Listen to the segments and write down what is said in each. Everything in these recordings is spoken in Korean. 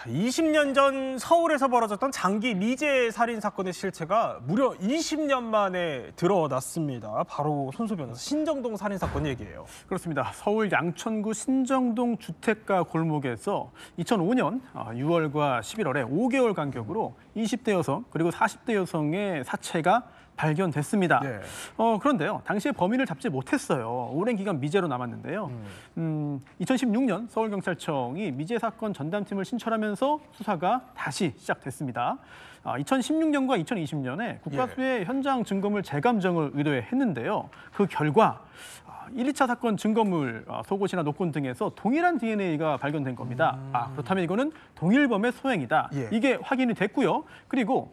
20년 전 서울에서 벌어졌던 장기 미제 살인 사건의 실체가 무려 20년 만에 드러났습니다. 바로 손수 변호사 신정동 살인 사건 얘기예요. 그렇습니다. 서울 양천구 신정동 주택가 골목에서 2005년 6월과 11월에 5개월 간격으로 20대 여성 그리고 40대 여성의 사체가 발견됐습니다. 네. 그런데요, 당시에 범인을 잡지 못했어요. 오랜 기간 미제로 남았는데요. 2016년 서울경찰청이 미제 사건 전담팀을 신설하면서 수사가 다시 시작됐습니다. 2016년과 2020년에 국가수의 현장 증거물 재감정을 의뢰했는데요. 그 결과 1, 2차 사건 증거물, 속옷이나 노건 등에서 동일한 DNA가 발견된 겁니다. 그렇다면 이거는 동일범의 소행이다. 예. 이게 확인이 됐고요. 그리고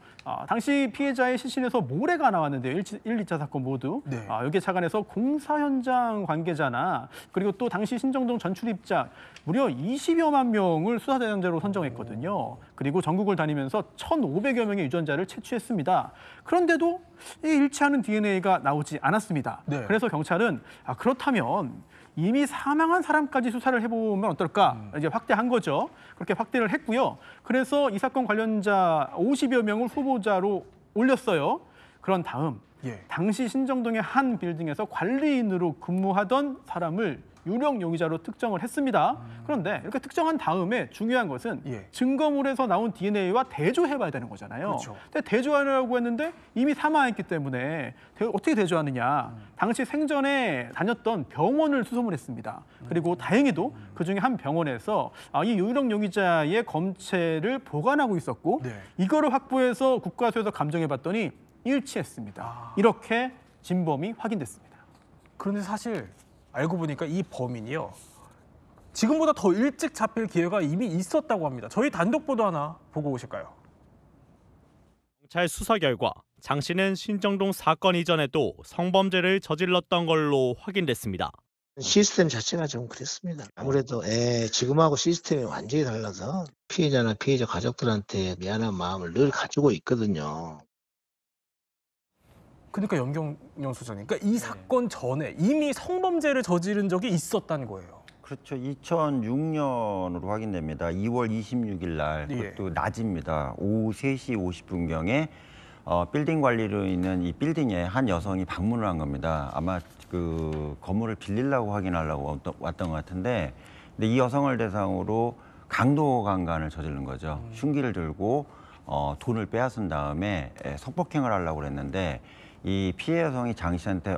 당시 피해자의 시신에서 모래가 나왔는데요. 1, 2차 사건 모두. 네. 여기에 착안해서 공사 현장 관계자나 그리고 또 당시 신정동 전출입자 무려 20여만 명을 수사 대상자로 선정했거든요. 그리고 전국을 다니면서 1,500여 명의 유전자를 채취했습니다. 그런데도 이 일치하는 DNA가 나오지 않았습니다. 네. 그래서 경찰은 그렇다면 이미 사망한 사람까지 수사를 해보면 어떨까 이제 확대한 거죠. 그렇게 확대를 했고요. 그래서 이 사건 관련자 50여 명을 후보자로 올렸어요. 그런 다음 당시 신정동의 한 빌딩에서 관리인으로 근무하던 사람을 유력 용의자로 특정을 했습니다. 그런데 이렇게 특정한 다음에 중요한 것은 증거물에서 나온 DNA와 대조해봐야 되는 거잖아요. 그렇죠. 근데 대조하려고 했는데 이미 사망했기 때문에 어떻게 대조하느냐. 당시 생전에 다녔던 병원을 수소문 했습니다. 그리고 다행히도 그중에 한 병원에서 이 유력 용의자의 검체를 보관하고 있었고 이거를 확보해서 국과수에서 감정해봤더니 일치했습니다. 이렇게 진범이 확인됐습니다. 그런데 사실 알고 보니까 이 범인이요, 지금보다 더 일찍 잡힐 기회가 이미 있었다고 합니다. 저희 단독 보도 하나 보고 오실까요? 경찰 수사 결과 장 씨는 신정동 사건 이전에도 성범죄를 저질렀던 걸로 확인됐습니다. 시스템 자체가 좀 그랬습니다. 아무래도 지금하고 시스템이 완전히 달라서 피해자나 피해자 가족들한테 미안한 마음을 늘 가지고 있거든요. 그러니까 연경영 소장님, 그러니까 이 사건 전에 이미 성범죄를 저지른 적이 있었다는 거예요. 그렇죠. 2006년으로 확인됩니다. 2월 26일 날, 그것도 낮입니다. 오후 3시 50분경에 빌딩 관리로 있는 이 빌딩에 한 여성이 방문을 한 겁니다. 아마 그 건물을 빌리려고 확인하려고 왔던 것 같은데, 근데 이 여성을 대상으로 강도 강간을 저지른 거죠. 흉기를 들고 돈을 빼앗은 다음에 성폭행을 하려고 그랬는데, 이 피해 여성이 장 씨한테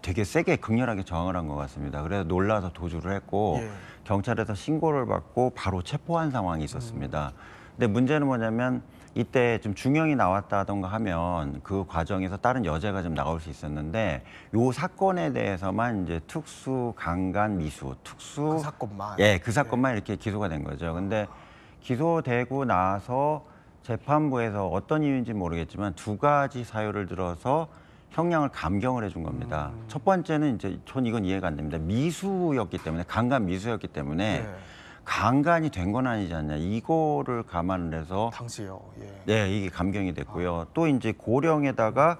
되게 세게 극렬하게 저항을 한 것 같습니다. 그래서 놀라서 도주를 했고 경찰에서 신고를 받고 바로 체포한 상황이 있었습니다. 근데 문제는 뭐냐면 이때 좀 중형이 나왔다던가 하면 그 과정에서 다른 여죄가 좀 나올 수 있었는데 요 사건에 대해서만 이제 특수 강간 미수, 그 사건만. 그 사건만 이렇게 기소가 된 거죠. 근데 기소되고 나서 재판부에서 어떤 이유인지 모르겠지만 두 가지 사유를 들어서 형량을 감경을 해준 겁니다. 첫 번째는 이제 전 이건 이해가 안 됩니다. 미수였기 때문에, 강간 미수였기 때문에 강간이 된 건 아니지 않냐. 이거를 감안을 해서 당시요. 이게 감경이 됐고요. 또 이제 고령에다가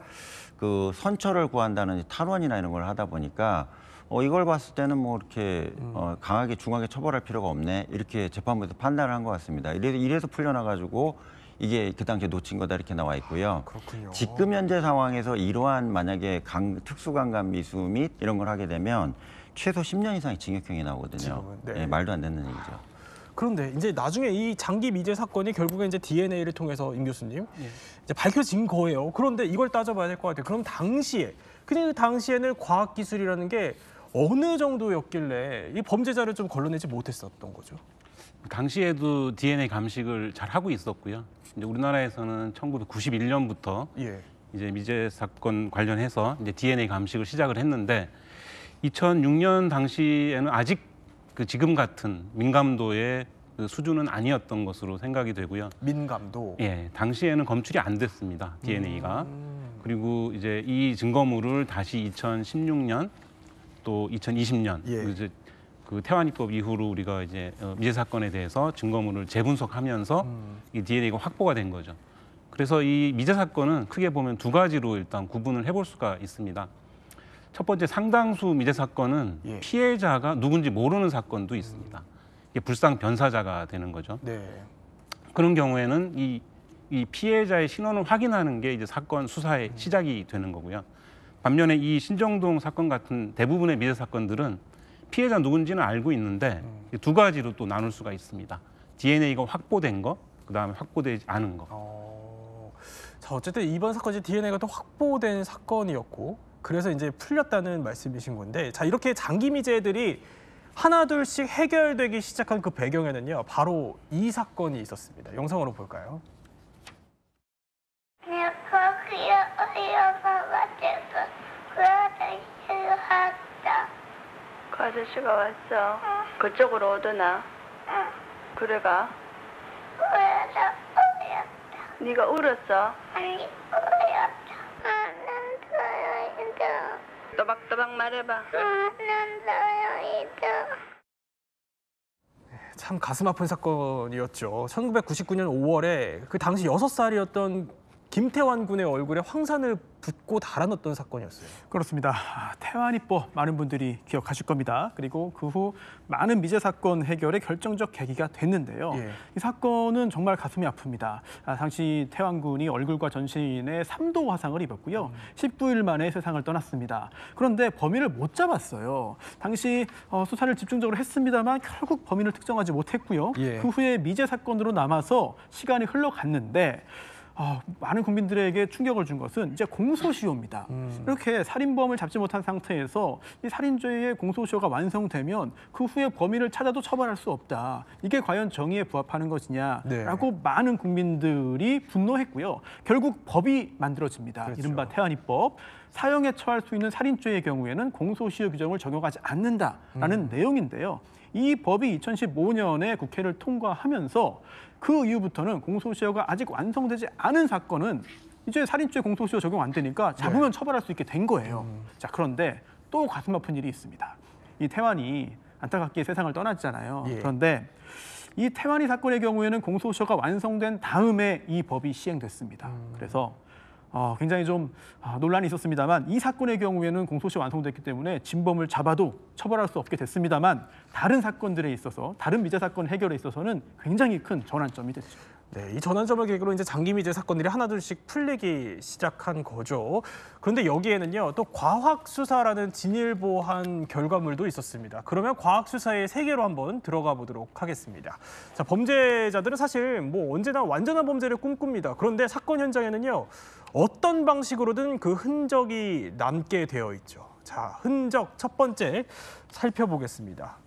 그 선처를 구한다는 탈원이나 이런 걸 하다 보니까 이걸 봤을 때는 뭐 이렇게 강하게 중하게 처벌할 필요가 없네. 이렇게 재판부에서 판단을 한 것 같습니다. 이래서 풀려나가지고 이게 그 당시에 놓친 거다 이렇게 나와 있고요. 그렇군요. 지금 현재 상황에서 이러한 만약에 특수강간 미수 및 이런 걸 하게 되면 최소 10년 이상의 징역형이 나오거든요. 말도 안 되는 얘기죠. 그런데 이제 나중에 이 장기 미제 사건이 결국에 이제 DNA를 통해서 임 교수님 이제 밝혀진 거예요. 그런데 이걸 따져봐야 될 것 같아요. 그럼 그 당시에는 과학기술이라는 게 어느 정도였길래 이 범죄자를 좀 걸러내지 못했었던 거죠? 당시에도 DNA 감식을 잘 하고 있었고요. 이제 우리나라에서는 1991년부터 이제 미제 사건 관련해서 이제 DNA 감식을 시작을 했는데 2006년 당시에는 아직 그 지금 같은 민감도의 그 수준은 아니었던 것으로 생각이 되고요. 민감도? 당시에는 검출이 안 됐습니다. DNA가. 그리고 이제 이 증거물을 다시 2016년 또 2020년 이제 그 태완이법 이후로 우리가 이제 미제 사건에 대해서 증거물을 재분석하면서 이 DNA가 확보가 된 거죠. 그래서 이 미제 사건은 크게 보면 두 가지로 일단 구분을 해볼 수가 있습니다. 첫 번째, 상당수 미제 사건은 피해자가 누군지 모르는 사건도 있습니다. 이게 불상 변사자가 되는 거죠. 그런 경우에는 이 피해자의 신원을 확인하는 게 이제 사건 수사의 시작이 되는 거고요. 반면에 이 신정동 사건 같은 대부분의 미제 사건들은 피해자 누군지는 알고 있는데 두 가지로 또 나눌 수가 있습니다. DNA가 확보된 거, 그다음에 확보되지 않은 거. 자, 어쨌든 이번 사건이 DNA가 또 확보된 사건이었고 그래서 이제 풀렸다는 말씀이신 건데 자, 이렇게 장기 미제들이 하나둘씩 해결되기 시작한 그 배경에는요. 바로 이 사건이 있었습니다. 영상으로 볼까요? 그 아저씨가 왔어. 그쪽으로 오더나. 그래가. 네가 울었어? 아니, 울었다. 난 서여이다. 또박또박 말해봐. 난 서여이다. 참 가슴 아픈 사건이었죠. 1999년 5월에 그 당시 6살이었던 김태환 군의 얼굴에 황산을 붓고 달아넣었던 사건이었어요. 그렇습니다. 태환이법 많은 분들이 기억하실 겁니다. 그리고 그 후 많은 미제 사건 해결의 결정적 계기가 됐는데요. 예. 이 사건은 정말 가슴이 아픕니다. 당시 태환 군이 얼굴과 전신에 3도 화상을 입었고요. 19일 만에 세상을 떠났습니다. 그런데 범인을 못 잡았어요. 당시 수사를 집중적으로 했습니다만 결국 범인을 특정하지 못했고요. 예. 그 후에 미제 사건으로 남아서 시간이 흘러갔는데 많은 국민들에게 충격을 준 것은 이제 공소시효입니다. 이렇게 살인범을 잡지 못한 상태에서 이 살인죄의 공소시효가 완성되면 그 후에 범인을 찾아도 처벌할 수 없다. 이게 과연 정의에 부합하는 것이냐라고 네. 많은 국민들이 분노했고요. 결국 법이 만들어집니다. 그렇죠. 이른바 태환이법. 사형에 처할 수 있는 살인죄의 경우에는 공소시효 규정을 적용하지 않는다라는 내용인데요. 이 법이 2015년에 국회를 통과하면서 그 이후부터는 공소시효가 아직 완성되지 않은 사건은 이제 살인죄 공소시효 적용 안 되니까 잡으면 처벌할 수 있게 된 거예요. 자, 그런데 또 가슴 아픈 일이 있습니다. 이 태환이 안타깝게 세상을 떠났잖아요. 예. 그런데 이 태환이 사건의 경우에는 공소시효가 완성된 다음에 이 법이 시행됐습니다. 그래서 굉장히 좀 논란이 있었습니다만 이 사건의 경우에는 공소시효 완성됐기 때문에 진범을 잡아도 처벌할 수 없게 됐습니다만 다른 사건들에 있어서 다른 미제 사건 해결에 있어서는 굉장히 큰 전환점이 됐죠. 네, 이 전환점을 계기로 이제 장기 미제 사건들이 하나둘씩 풀리기 시작한 거죠. 그런데 여기에는요, 또 과학 수사라는 진일보한 결과물도 있었습니다. 그러면 과학 수사의 세계로 한번 들어가 보도록 하겠습니다. 자, 범죄자들은 사실 뭐 언제나 완전한 범죄를 꿈꿉니다. 그런데 사건 현장에는요, 어떤 방식으로든 그 흔적이 남게 되어 있죠. 자, 흔적 첫 번째 살펴보겠습니다.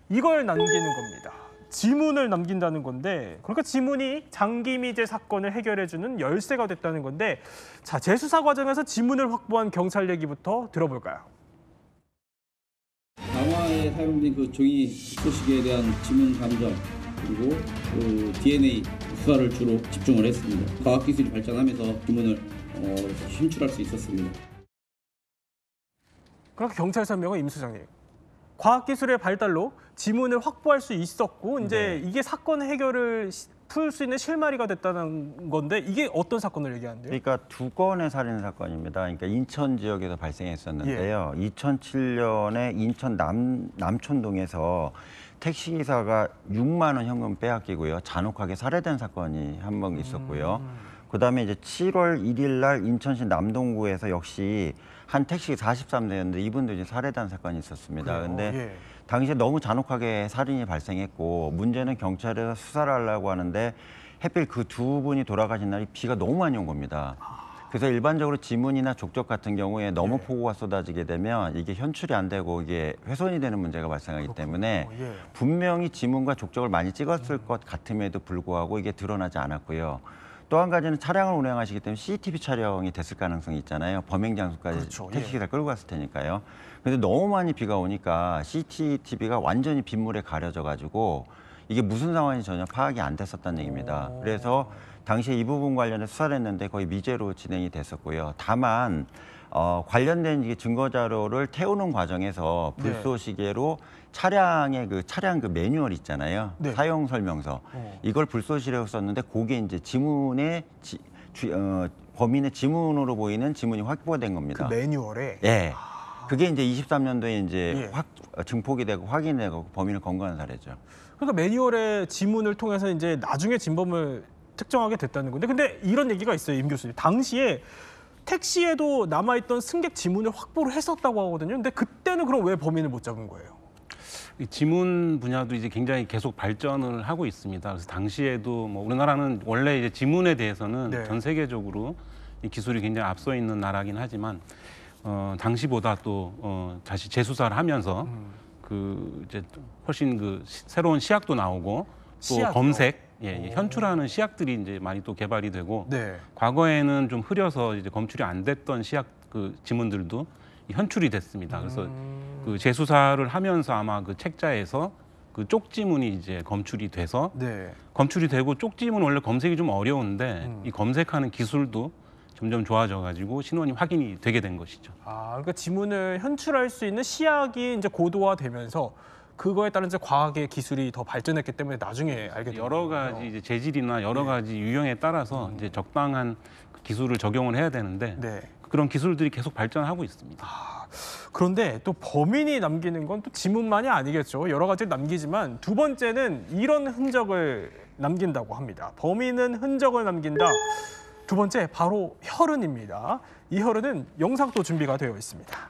이걸 남기는 겁니다. 지문을 남긴다는 건데, 그러니까 지문이 장기 미제 사건을 해결해주는 열쇠가 됐다는 건데, 자, 재수사 과정에서 지문을 확보한 경찰 얘기부터 들어볼까요? 강화에 사용된 그 종이 표시기에 대한 지문 감정 그리고 그 DNA 수사를 주로 집중을 했습니다. 과학기술이 발전하면서 지문을 신출할 수 있었습니다. 그렇게 경찰 설명은 임 수장님. 과학기술의 발달로 지문을 확보할 수 있었고 이제 이게 사건 해결을 풀 수 있는 실마리가 됐다는 건데 이게 어떤 사건을 얘기하는데요? 그러니까 두 건의 살인 사건입니다. 그러니까 인천 지역에서 발생했었는데요. 2007년에 인천 남촌동에서 택시기사가 6만 원 현금 빼앗기고요. 잔혹하게 살해된 사건이 한 번 있었고요. 그다음에 이제 7월 1일 날 인천시 남동구에서 역시 한 택시 43대였는데 이분도 이제 살해된 사건이 있었습니다. 그런데 당시에 너무 잔혹하게 살인이 발생했고 문제는 경찰에서 수사를 하려고 하는데 하필 그 두 분이 돌아가신 날이 비가 너무 많이 온 겁니다. 그래서 일반적으로 지문이나 족적 같은 경우에 너무 폭우가 쏟아지게 되면 이게 현출이 안 되고 이게 훼손이 되는 문제가 발생하기 때문에 분명히 지문과 족적을 많이 찍었을 것 같음에도 불구하고 이게 드러나지 않았고요. 또 한 가지는 차량을 운행하시기 때문에 CCTV 촬영이 됐을 가능성이 있잖아요. 범행 장소까지 택시기사 끌고 갔을 테니까요. 그런데 너무 많이 비가 오니까 CCTV가 완전히 빗물에 가려져 가지고 이게 무슨 상황인지 전혀 파악이 안 됐었다는 얘기입니다. 그래서 당시에 이 부분 관련해 수사를 했는데 거의 미제로 진행이 됐었고요. 다만 관련된 이게 증거 자료를 태우는 과정에서 불쏘시개로 차량 그 매뉴얼 있잖아요. 사용 설명서. 이걸 불쏘시개로 썼는데 그게 이제 지문의 범인의 지문으로 보이는 지문이 확보된 겁니다. 그 매뉴얼에. 네. 그게 이제 23년도에 이제 예. 증폭이 되고 확인이 되고 범인을 검거한 사례죠. 그러니까 매뉴얼의 지문을 통해서 이제 나중에 진범을 특정하게 됐다는 건데, 근데 이런 얘기가 있어요, 임 교수님. 당시에 택시에도 남아있던 승객 지문을 확보를 했었다고 하거든요. 근데 그때는 그럼 왜 범인을 못 잡은 거예요? 이 지문 분야도 이제 굉장히 계속 발전을 하고 있습니다. 그래서 당시에도 뭐 우리나라는 원래 이제 지문에 대해서는 네. 전 세계적으로 이 기술이 굉장히 앞서 있는 나라긴 하지만 당시보다 또 다시 재수사를 하면서 그 이제 훨씬 그 새로운 시약도 나오고 또 시약이요? 검색, 예, 현출하는 시약들이 이제 많이 또 개발이 되고 네. 과거에는 좀 흐려서 이제 검출이 안 됐던 시약 그 지문들도 현출이 됐습니다. 그래서 그 재수사를 하면서 아마 그 책자에서 그 쪽지문이 이제 검출이 돼서 네. 검출이 되고 쪽지문 원래 검색이 좀 어려운데 이 검색하는 기술도 점점 좋아져가지고 신원이 확인이 되게 된 것이죠. 아, 그러니까 지문을 현출할 수 있는 시약이 이제 고도화되면서 그거에 따른 이제 과학의 기술이 더 발전했기 때문에 나중에 알게 됐어요. 여러 가지 이제 재질이나 여러 가지 유형에 따라서 이제 적당한 기술을 적용을 해야 되는데 네. 그런 기술들이 계속 발전하고 있습니다. 그런데 또 범인이 남기는 건 또 지문만이 아니겠죠. 여러 가지를 남기지만 두 번째는 이런 흔적을 남긴다고 합니다. 범인은 흔적을 남긴다. 두 번째 바로 혈흔입니다. 이 혈흔은 영상도 준비가 되어 있습니다.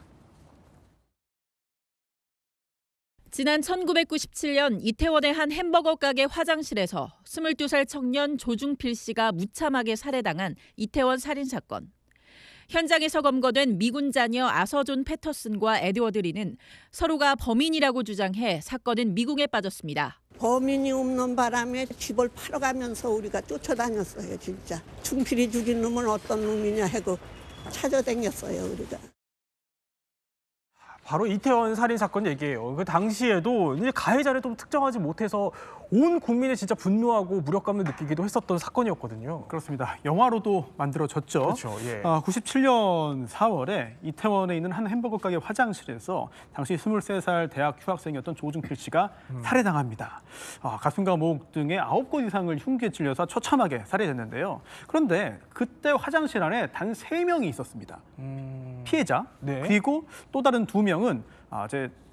지난 1997년 이태원의 한 햄버거 가게 화장실에서 22살 청년 조중필 씨가 무참하게 살해당한 이태원 살인사건. 현장에서 검거된 미군 자녀 아서존 패터슨과 에드워드 리는 서로가 범인이라고 주장해 사건은 미궁에 빠졌습니다. 범인이 없는 바람에 집을 팔아가면서 우리가 쫓아다녔어요. 진짜. 중필이 죽인 놈은 어떤 놈이냐 하고 찾아다녔어요. 우리가. 바로 이태원 살인 사건 얘기예요. 그 당시에도 이제 가해자를 좀 특정하지 못해서 온 국민이 진짜 분노하고 무력감을 느끼기도 했었던 사건이었거든요. 그렇습니다. 영화로도 만들어졌죠. 그렇죠. 예. 97년 4월에 이태원에 있는 한 햄버거 가게 화장실에서 당시 23살 대학 휴학생이었던 조중필 씨가 살해당합니다. 가슴과 목 등에 9곳 이상을 흉기에 찔려서 처참하게 살해됐는데요. 그런데 그때 화장실 안에 단 3명이 있었습니다. 피해자, 네. 그리고 또 다른 2명은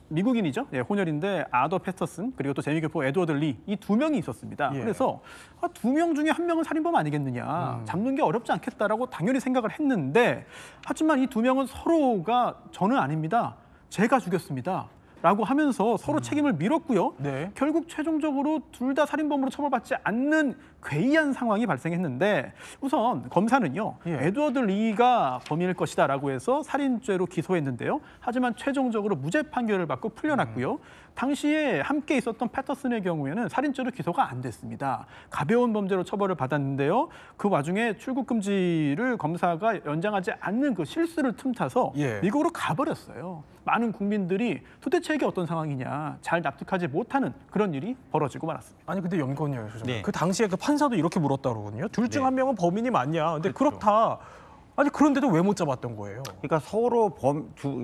미국인이죠. 예, 혼혈인데 아더 패터슨 그리고 또 재미교포 에드워드 리 이 2명이 있었습니다. 예. 그래서 2명 중에 1명은 살인범 아니겠느냐. 잡는 게 어렵지 않겠다라고 당연히 생각을 했는데 하지만 이 2명은 서로가 저는 아닙니다. 제가 죽였습니다. 라고 하면서 서로 책임을 밀었고요. 네. 결국 최종적으로 둘 다 살인범으로 처벌받지 않는 괴이한 상황이 발생했는데 우선 검사는요. 예. 에드워드 리가 범인일 것이다 라고 해서 살인죄로 기소했는데요. 하지만 최종적으로 무죄 판결을 받고 풀려났고요. 당시에 함께 있었던 패터슨의 경우에는 살인죄로 기소가 안 됐습니다. 가벼운 범죄로 처벌을 받았는데요. 그 와중에 출국 금지를 검사가 연장하지 않는 그 실수를 틈타서 예. 미국으로 가버렸어요. 많은 국민들이 도대체 이게 어떤 상황이냐 잘 납득하지 못하는 그런 일이 벌어지고 말았습니다. 아니 근데 염건이요, 소장님. 네. 그 당시에 그 판사도 이렇게 물었다 그러거든요. 둘 중 한 명은 범인이 맞냐. 근데 그렇죠. 그렇다. 아니 그런데도 왜 못 잡았던 거예요? 그러니까 서로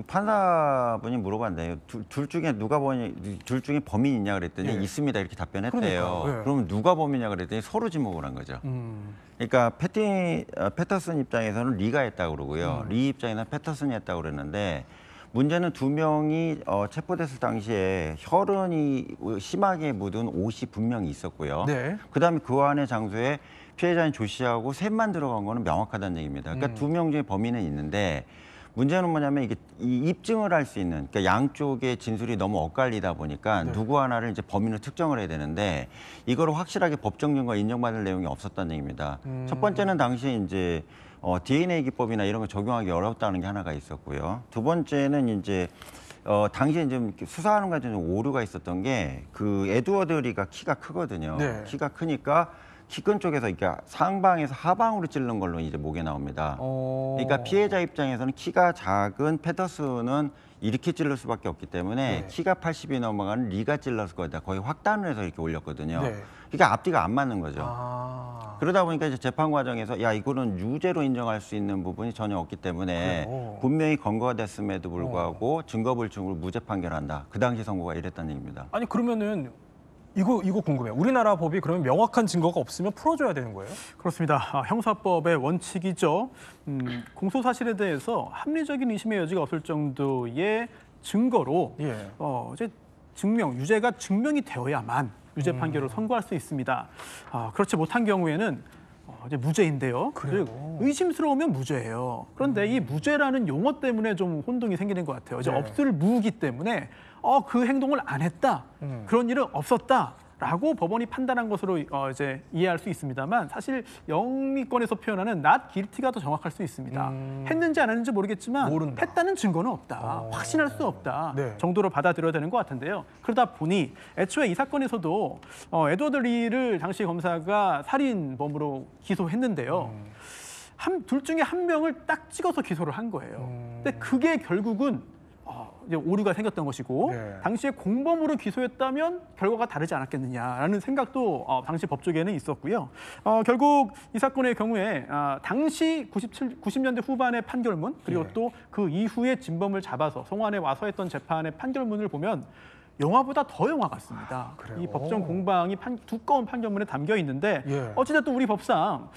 판사분이 물어봤는데요. 둘 중에 둘 중에 범인 있냐 그랬더니 예. 있습니다 이렇게 답변했대요. 그러니까요. 예. 그럼 누가 범인이냐 그랬더니 서로 지목을 한 거죠. 그러니까 패터슨 입장에서는 리가 했다고 그러고요. 리 입장에서는 패터슨이 했다고 그랬는데 문제는 2명이 체포됐을 당시에 혈흔이 심하게 묻은 옷이 분명히 있었고요. 네. 그다음에 그 안의 장소에 피해자인 조 씨하고 셋만 들어간 거는 명확하다는 얘기입니다. 그러니까 2명 중에 범인은 있는데 문제는 뭐냐면 이게 이 입증을 할 수 있는 그러니까 양쪽의 진술이 너무 엇갈리다 보니까 네. 누구 하나를 이제 범인을 특정을 해야 되는데 이거를 확실하게 법정 증거 인정받을 내용이 없었다는 얘기입니다. 첫 번째는 당시에 이제 DNA 기법이나 이런 걸 적용하기 어렵다는 게 하나가 있었고요. 두 번째는 이제 당시에 좀 수사하는 과정에 좀 오류가 있었던 게 그 에드워드 리가 키가 크거든요. 네. 키가 크니까 키 큰 쪽에서 그러니까 상방에서 하방으로 찌른 걸로 이제 목에 나옵니다. 그러니까 피해자 입장에서는 키가 작은 패터슨은 이렇게 찔릴 수밖에 없기 때문에 네. 키가 80이 넘어가는 리가 찔렀을 거다. 거의 확단을 해서 이렇게 올렸거든요. 네. 그러니까 앞뒤가 안 맞는 거죠. 아. 그러다 보니까 이제 재판 과정에서 야 이거는 유죄로 인정할 수 있는 부분이 전혀 없기 때문에 그래요? 분명히 검거가 됐음에도 불구하고 증거 불충으로 무죄 판결한다. 그 당시 선고가 이랬다는 얘기입니다. 아니 그러면은 이거 궁금해요. 우리나라 법이 그러면 명확한 증거가 없으면 풀어줘야 되는 거예요? 그렇습니다. 형사법의 원칙이죠. 공소 사실에 대해서 합리적인 의심의 여지가 없을 정도의 증거로 이제 유죄가 증명이 되어야만 유죄 판결을 선고할 수 있습니다. 그렇지 못한 경우에는 이제 무죄인데요. 의심스러우면 무죄예요. 그런데 이 무죄라는 용어 때문에 좀 혼동이 생기는 것 같아요. 이제 없을 무기 때문에 그 행동을 안 했다, 그런 일은 없었다라고 법원이 판단한 것으로 이제 이해할 수 있습니다만 사실 영미권에서 표현하는 not guilty가 더 정확할 수 있습니다. 했는지 안 했는지 모르겠지만 했다는 증거는 없다, 확신할 수 없다 정도로 받아들여야 되는 것 같은데요. 그러다 보니 애초에 이 사건에서도 에드워드 리를 당시 검사가 살인범으로 기소했는데요. 둘 중에 한 명을 딱 찍어서 기소를 한 거예요. 근데 그게 결국은 이제 오류가 생겼던 것이고 당시에 공범으로 기소했다면 결과가 다르지 않았겠느냐라는 생각도 당시 법조계에는 있었고요. 결국 이 사건의 경우에 당시 90년대 후반의 판결문 그리고 또 그 이후에 진범을 잡아서 송환에 와서 했던 재판의 판결문을 보면 영화보다 더 영화 같습니다. 이 법정 공방이 두꺼운 판결문에 담겨 있는데 어찌됐든 우리 법상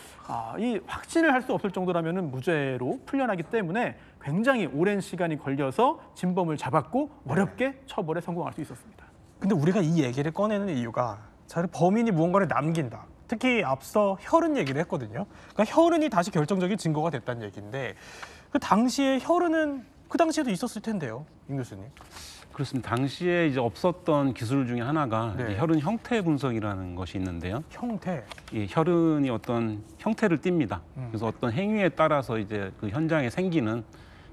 이 확신을 할 수 없을 정도라면 무죄로 풀려나기 때문에 굉장히 오랜 시간이 걸려서 진범을 잡았고 어렵게 처벌에 성공할 수 있었습니다. 근데 우리가 이 얘기를 꺼내는 이유가 범인이 무언가를 남긴다. 특히 앞서 혈흔 얘기를 했거든요. 그러니까 혈흔이 다시 결정적인 증거가 됐다는 얘기인데 그 당시에 혈흔은 그 당시에도 있었을 텐데요, 임 교수님. 그렇습니다. 당시에 이제 없었던 기술 중에 하나가 이제 혈흔 형태 분석이라는 것이 있는데요. 형태? 예, 혈흔이 어떤 형태를 띱니다. 그래서 어떤 행위에 따라서 이제 그 현장에 생기는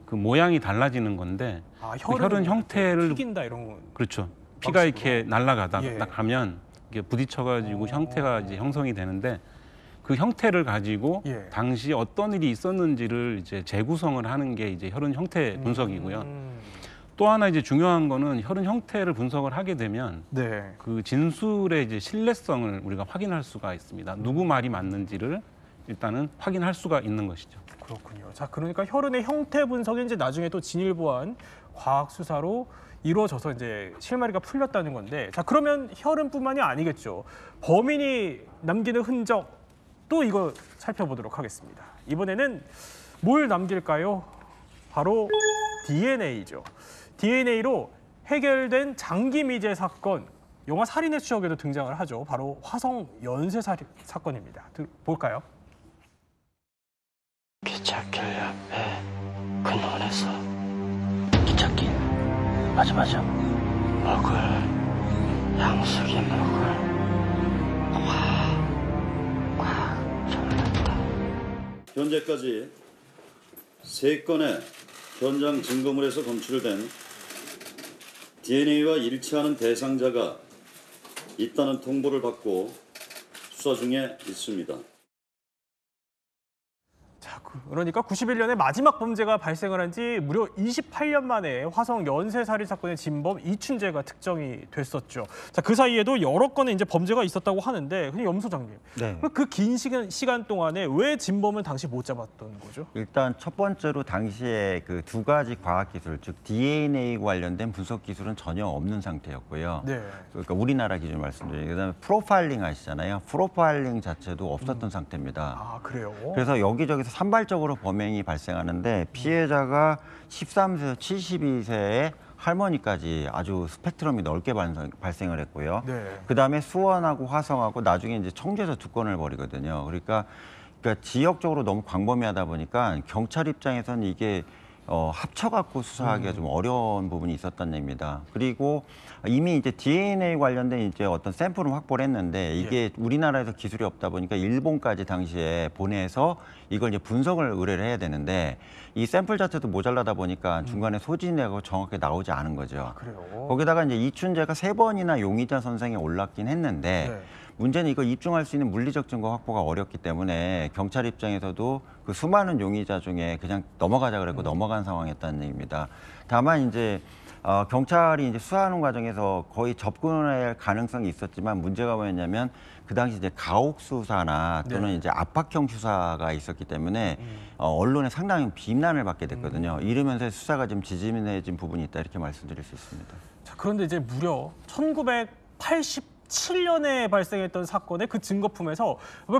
그 모양이 달라지는 건데 그 혈흔 형태를 튀긴다 이런 거. 그렇죠. 피가 이렇게 날아가다 가면 이게 부딪혀가지고 형태가 이제 형성이 되는데 그 형태를 가지고 당시 어떤 일이 있었는지를 이제 재구성을 하는 게 이제 혈흔 형태 분석이고요. 또 하나 이제 중요한 거는 혈흔 형태를 분석을 하게 되면 그 진술의 이제 신뢰성을 우리가 확인할 수가 있습니다. 누구 말이 맞는지를 일단은 확인할 수가 있는 것이죠. 그렇군요. 자, 그러니까 혈흔의 형태 분석이 이제 나중에 또 진일보한 과학 수사로 이루어져서 이제 실마리가 풀렸다는 건데, 자, 그러면 혈흔뿐만이 아니겠죠. 범인이 남기는 흔적 또 이거 살펴보도록 하겠습니다. 이번에는 뭘 남길까요? 바로 DNA죠. DNA로 해결된 장기 미제 사건, 영화 살인의 추억에도 등장을 하죠. 바로 화성 연쇄 살인 사건입니다. 볼까요? 기찻길 옆에 근원에서 기찻길 맞아 먹을 양숙이 먹을 꽉 잠겼다. 현재까지 3건의 현장 증거물에서 검출된 DNA와 일치하는 대상자가 있다는 통보를 받고 수사 중에 있습니다. 자, 그러니까 91년에 마지막 범죄가 발생을 한 지 무려 28년 만에 화성 연쇄살인 사건의 진범 이춘재가 특정이 됐었죠. 자, 그 사이에도 여러 건의 이제 범죄가 있었다고 하는데, 근데 염 소장님, 그 긴 시간 동안에 왜 진범을 당시 못 잡았던 거죠? 일단 첫 번째로 당시에 그 두 가지 과학 기술, 즉 DNA 관련된 분석 기술은 전혀 없는 상태였고요. 그러니까 우리나라 기준 말씀드리면, 그다음에 프로파일링 아시잖아요. 프로파일링 자체도 없었던 상태입니다. 아, 그래요? 그래서 여기저기서 산발적으로 범행이 발생하는데 피해자가 13세에서 72세의 할머니까지 아주 스펙트럼이 넓게 발생을 했고요. 그다음에 수원하고 화성하고 나중에 이제 청주에서 2건을 벌이거든요. 그러니까 지역적으로 너무 광범위하다 보니까 경찰 입장에서는 이게 합쳐갖고 수사하기가 좀 어려운 부분이 있었다는 얘기입니다. 그리고 이미 이제 DNA 관련된 이제 어떤 샘플을 확보를 했는데 이게 우리나라에서 기술이 없다 보니까 일본까지 당시에 보내서 이걸 이제 분석을 의뢰를 해야 되는데 이 샘플 자체도 모자라다 보니까 중간에 소진되고 정확하게 나오지 않은 거죠. 거기다가 이제 이춘재가 3번이나 용의자 선상에 올랐긴 했는데 문제는 이걸 입증할 수 있는 물리적 증거 확보가 어렵기 때문에 경찰 입장에서도 그 수많은 용의자 중에 그냥 넘어가자 그랬고 넘어간 상황이었다는 얘기입니다. 다만 이제 경찰이 이제 수사하는 과정에서 거의 접근할 가능성이 있었지만 문제가 뭐였냐면 그 당시 이제 가혹 수사나 또는 이제 압박형 수사가 있었기 때문에 언론에 상당히 비난을 받게 됐거든요. 이러면서 수사가 좀 지지민해진 부분이 있다 이렇게 말씀드릴 수 있습니다. 자, 그런데 이제 무려 1980 87년에 발생했던 사건의 그 증거품에서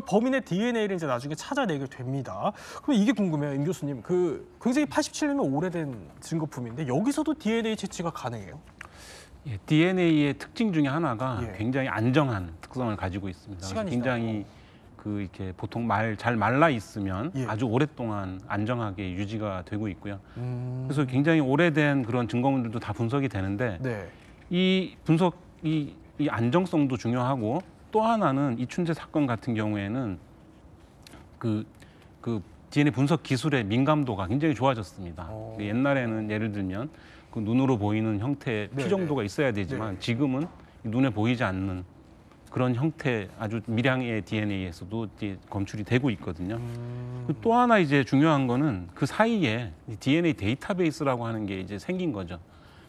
범인의 DNA를 이제 나중에 찾아내게 됩니다. 그럼 이게 궁금해요, 임 교수님. 굉장히 87년이면 오래된 증거품인데 여기서도 DNA 채취가 가능해요? 예, DNA의 특징 중에 하나가 굉장히 안정한 특성을 가지고 있습니다. 시간이 굉장히 이렇게 보통 잘 말라 있으면 아주 오랫동안 안정하게 유지가 되고 있고요. 그래서 굉장히 오래된 그런 증거물들도 다 분석이 되는데 이 안정성도 중요하고 또 하나는 이춘재 사건 같은 경우에는 그 DNA 분석 기술의 민감도가 굉장히 좋아졌습니다. 옛날에는 예를 들면 그 눈으로 보이는 형태의 피 정도가 있어야 되지만 지금은 눈에 보이지 않는 그런 형태 아주 미량의 DNA에서도 검출이 되고 있거든요. 또 하나 이제 중요한 거는 그 사이에 DNA 데이터베이스라고 하는 게 이제 생긴 거죠.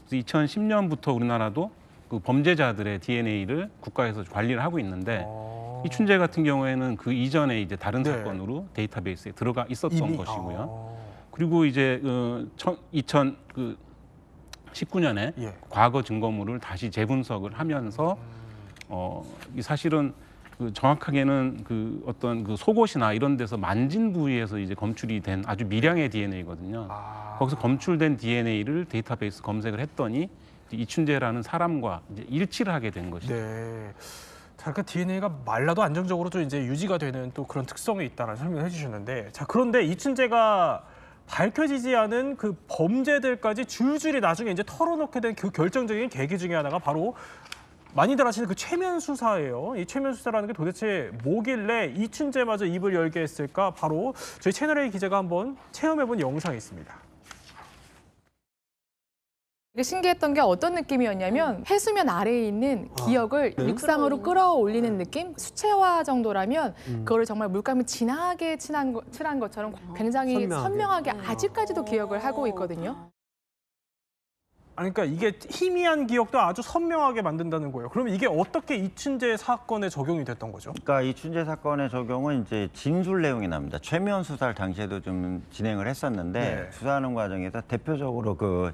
그래서 2010년부터 우리나라도 그 범죄자들의 DNA를 국가에서 관리를 하고 있는데 이춘재 같은 경우에는 그 이전에 이제 다른 사건으로 데이터베이스에 들어가 있었던 것이고요. 그리고 이제 2019년에 과거 증거물을 다시 재분석을 하면서 이 사실은 정확하게는 어떤 속옷이나 이런 데서 만진 부위에서 이제 검출이 된 아주 미량의 DNA거든요. 거기서 검출된 DNA를 데이터베이스 검색을 했더니 이춘재라는 사람과 이제 일치를 하게 된 것이죠. 그러니까 DNA가 말라도 안정적으로 좀 이제 유지가 되는 또 그런 특성이 있다는 설명을 해주셨는데, 자 그런데 이춘재가 밝혀지지 않은 그 범죄들까지 줄줄이 나중에 이제 털어놓게 된 그 결정적인 계기 중에 하나가 바로 많이들 아시는 그 최면 수사예요. 이 최면 수사라는 게 도대체 뭐길래 이춘재마저 입을 열게 했을까? 바로 저희 채널A 기자가 한번 체험해본 영상이 있습니다. 신기했던 게 어떤 느낌이었냐면 해수면 아래에 있는 기억을 육상으로 끌어올리는 느낌? 수채화 정도라면 그거를 정말 물감이 진하게 칠한 것처럼 굉장히 선명하게 아직까지도 기억을 하고 있거든요. 그러니까 이게 희미한 기억도 아주 선명하게 만든다는 거예요. 그러면 이게 어떻게 이춘재 사건에 적용이 됐던 거죠? 그러니까 이춘재 사건의 적용은 이제 진술 내용이 납니다. 최면 수사를 당시에도 좀 진행을 했었는데 수사하는 과정에서 대표적으로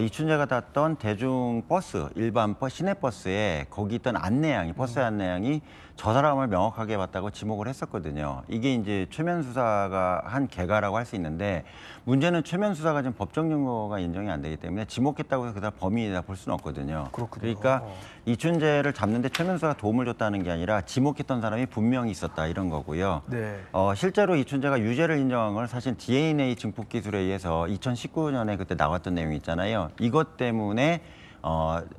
이춘재가 탔던 대중버스, 일반 시내버스에 거기 있던 안내양이, 버스 안내양이 저 사람을 명확하게 봤다고 지목을 했었거든요. 이게 이제 최면 수사가 한 결과라고 할 수 있는데, 문제는 최면 수사가 지금 법정 증거가 인정이 안 되기 때문에 지목했다고 해서 그다음 범인이다 볼 수는 없거든요. 그러니까 이춘재를 잡는데 최면 수사가 도움을 줬다는 게 아니라 지목했던 사람이 분명히 있었다 이런 거고요. 실제로 이춘재가 유죄를 인정한 건 사실 DNA 증폭 기술에 의해서 2019년에 그때 나왔던 내용이 있잖아요. 이것 때문에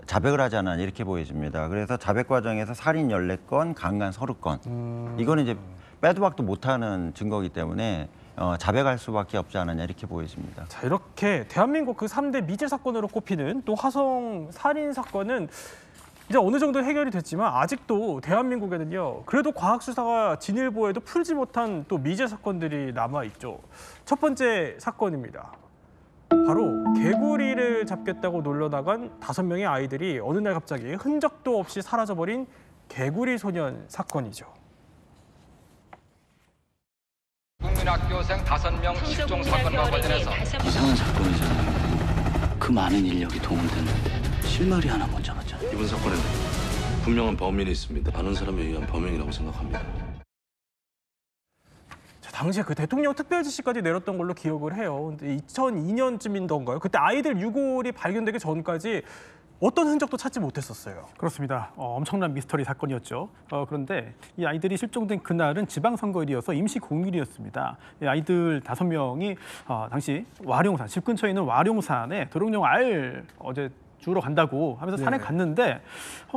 자백을 하지 않았나 이렇게 보여집니다. 그래서 자백 과정에서 살인 14건, 강간 30건. 이거는 이제 빼도 박도 못하는 증거이기 때문에 자백할 수밖에 없지 않았냐 이렇게 보여집니다. 자, 이렇게 대한민국 그 3대 미제 사건으로 꼽히는 또 화성 살인 사건은 이제 어느 정도 해결이 됐지만 아직도 대한민국에는요, 그래도 과학 수사가 진일보해도 풀지 못한 또 미제 사건들이 남아 있죠. 첫 번째 사건입니다. 바로 개구리를 잡겠다고 놀러 나간 5명의 아이들이 어느 날 갑자기 흔적도 없이 사라져버린 개구리 소년 사건이죠. 국민학교생 5명 실종 사건과 관련해서 이상한 사건이잖아요. 그 많은 인력이 동원됐는데 실마리 하나 못 잡았잖아요. 이번 사건에는 분명한 범인이 있습니다. 많은 사람에 의한 범행이라고 생각합니다. 당시에 그 대통령 특별 지시까지 내렸던 걸로 기억을 해요. 근데 2002년쯤인던가요? 그때 아이들 유골이 발견되기 전까지 어떤 흔적도 찾지 못했었어요. 그렇습니다. 엄청난 미스터리 사건이었죠. 그런데 이 아이들이 실종된 그날은 지방선거일이어서 임시 공휴일이었습니다. 이 아이들 5명이 당시 와룡산, 집 근처에 있는 와룡산에 도롱뇽 알 어제 주우러 간다고 하면서 산에 갔는데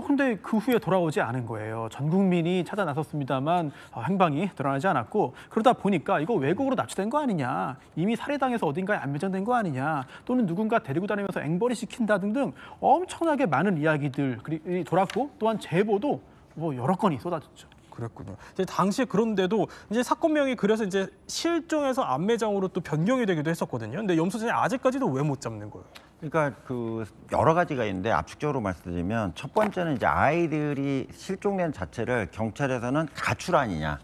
근데 그 후에 돌아오지 않은 거예요. 전 국민이 찾아 나섰습니다만 행방이 드러나지 않았고, 그러다 보니까 이거 외국으로 납치된 거 아니냐, 이미 살해당해서 어딘가에 안매장된 거 아니냐, 또는 누군가 데리고 다니면서 앵벌이 시킨다 등등 엄청나게 많은 이야기들이 돌았고, 또한 제보도 여러 건이 쏟아졌죠. 그랬군요. 이제 당시에 그런데도 이제 사건명이 그래서 이제 실종해서 안매장으로 또 변경이 되기도 했었거든요. 근데 염소장이 아직까지도 왜 못 잡는 거예요? 그러니까 여러 가지가 있는데 압축적으로 말씀드리면 첫 번째는 이제 아이들이 실종된 자체를 경찰에서는 가출 아니냐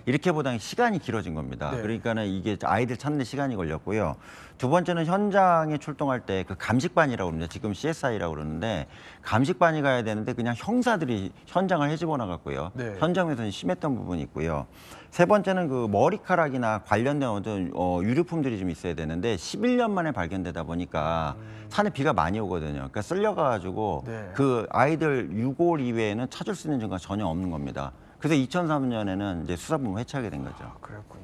이렇게 보다는 시간이 길어진 겁니다. 네. 그러니까는 이게 아이들 찾는 데 시간이 걸렸고요. 두 번째는 현장에 출동할 때 그 감식반이라고 그러는데 지금 CSI라고 그러는데 감식반이 가야 되는데 그냥 형사들이 현장을 헤집어 나갔고요. 네. 현장에서는 심했던 부분이 있고요. 세 번째는 그 머리카락이나 관련된 어떤 유류품들이 좀 있어야 되는데 11년 만에 발견되다 보니까 산에 비가 많이 오거든요. 그러니까 쓸려가지고 네. 그 아이들 유골 이외에는 찾을 수 있는 증거가 전혀 없는 겁니다. 그래서 2003년에는 이제 수사본부 해체하게 된 거죠. 그렇군요.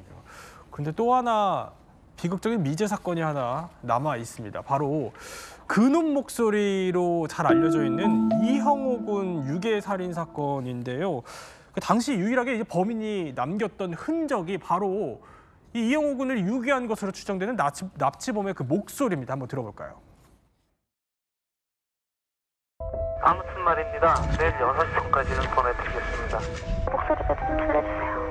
근데 또 하나 비극적인 미제 사건이 하나 남아 있습니다. 바로 근원 목소리로 잘 알려져 있는 이형호 군 유괴 살인 사건인데요. 그 당시 유일하게 이제 범인이 남겼던 흔적이 바로 이 이형호 군을 유괴한 것으로 추정되는 납치범의 그 목소리입니다. 한번 들어볼까요? 아무튼 말입니다. 내일 6시 전까지는 보내드리겠습니다. 목소리가 좀 들려주세요.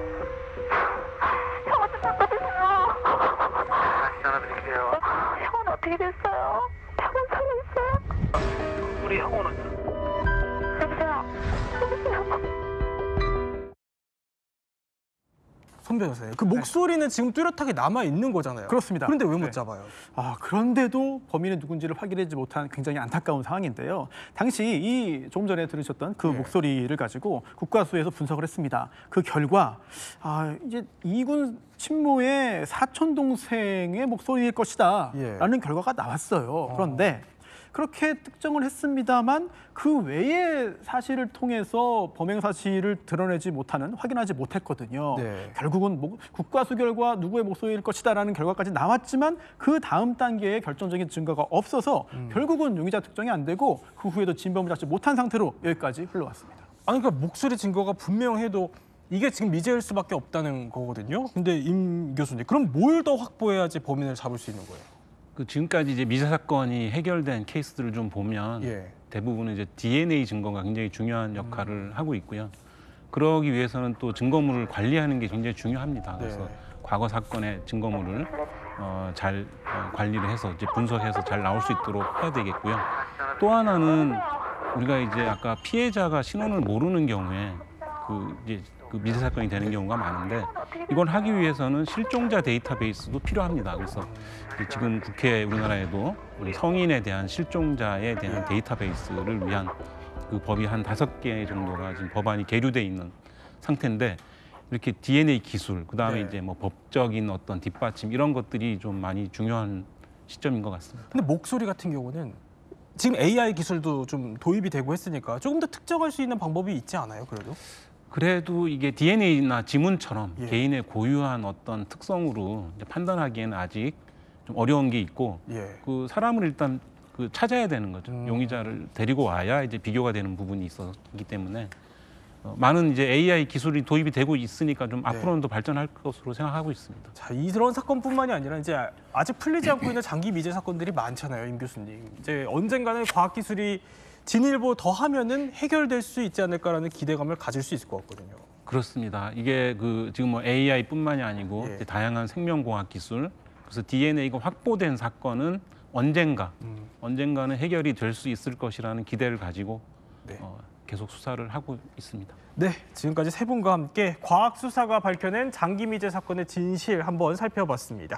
형아 좀 바꿔주세요. 다시 전화드릴게요. 형은 어떻게 됐어요? 형은 살아있어요? 우리 형은 여보세요? 손 변호사님, 그 목소리는 지금 뚜렷하게 남아 있는 거잖아요. 그렇습니다. 그런데 왜 못 네. 잡아요? 그런데도 범인이 누군지를 확인하지 못한 굉장히 안타까운 상황인데요. 당시 조금 전에 들으셨던 그 목소리를 가지고 국과수에서 분석을 했습니다. 그 결과 이제 이군 친모의 사촌 동생의 목소리일 것이다라는 결과가 나왔어요. 그런데 그렇게 특정을 했습니다만 그 외의 사실을 통해서 범행 사실을 드러내지 못하는, 확인하지 못했거든요. 네. 결국은 국과수 결과 누구의 목소리일 것이다라는 결과까지 나왔지만 그 다음 단계에 결정적인 증거가 없어서 결국은 용의자 특정이 안 되고 그 후에도 진범을 잡지 못한 상태로 여기까지 흘러왔습니다. 아니 그러니까 목소리 증거가 분명해도 이게 지금 미제일 수밖에 없다는 거거든요. 근데 임 교수님, 그럼 뭘 더 확보해야지 범인을 잡을 수 있는 거예요? 그 지금까지 이제 미제 사건이 해결된 케이스들을 좀 보면 대부분은 이제 DNA 증거가 굉장히 중요한 역할을 하고 있고요. 그러기 위해서는 또 증거물을 관리하는 게 굉장히 중요합니다. 그래서 과거 사건의 증거물을 잘 관리를 해서 이제 분석해서 잘 나올 수 있도록 해야 되겠고요. 또 하나는 우리가 이제 아까 피해자가 신원을 모르는 경우에 그 미제 사건이 되는 경우가 많은데 이걸 하기 위해서는 실종자 데이터베이스도 필요합니다. 그래서 지금 국회 우리나라에도 성인에 대한 실종자에 대한 데이터베이스를 위한 그 법이 한 5개 정도가 지금 법안이 계류돼 있는 상태인데 이렇게 DNA 기술, 그다음에 이제 뭐 법적인 어떤 뒷받침 이런 것들이 좀 많이 중요한 시점인 것 같습니다. 근데 목소리 같은 경우는 지금 AI 기술도 좀 도입이 되고 했으니까 조금 더 특정할 수 있는 방법이 있지 않아요, 그래도 이게 DNA나 지문처럼 개인의 고유한 어떤 특성으로 이제 판단하기에는 아직 좀 어려운 게 있고 그 사람을 일단 찾아야 되는 거죠. 용의자를 데리고 와야 이제 비교가 되는 부분이 있었기 때문에 많은 이제 AI 기술이 도입이 되고 있으니까 좀 앞으로는 더 발전할 것으로 생각하고 있습니다. 자, 이런 사건뿐만이 아니라 이제 아직 풀리지 않고 있는 장기 미제 사건들이 많잖아요, 임 교수님. 이제 언젠가는 과학 기술이 진일보 더 하면은 해결될 수 있지 않을까라는 기대감을 가질 수 있을 것 같거든요. 그렇습니다. 이게 지금 뭐 AI뿐만이 아니고 이제 다양한 생명공학 기술, 그래서 DNA가 확보된 사건은 언젠가는 해결이 될 수 있을 것이라는 기대를 가지고 계속 수사를 하고 있습니다. 네, 지금까지 세 분과 함께 과학 수사가 밝혀낸 장기 미제 사건의 진실 한번 살펴봤습니다.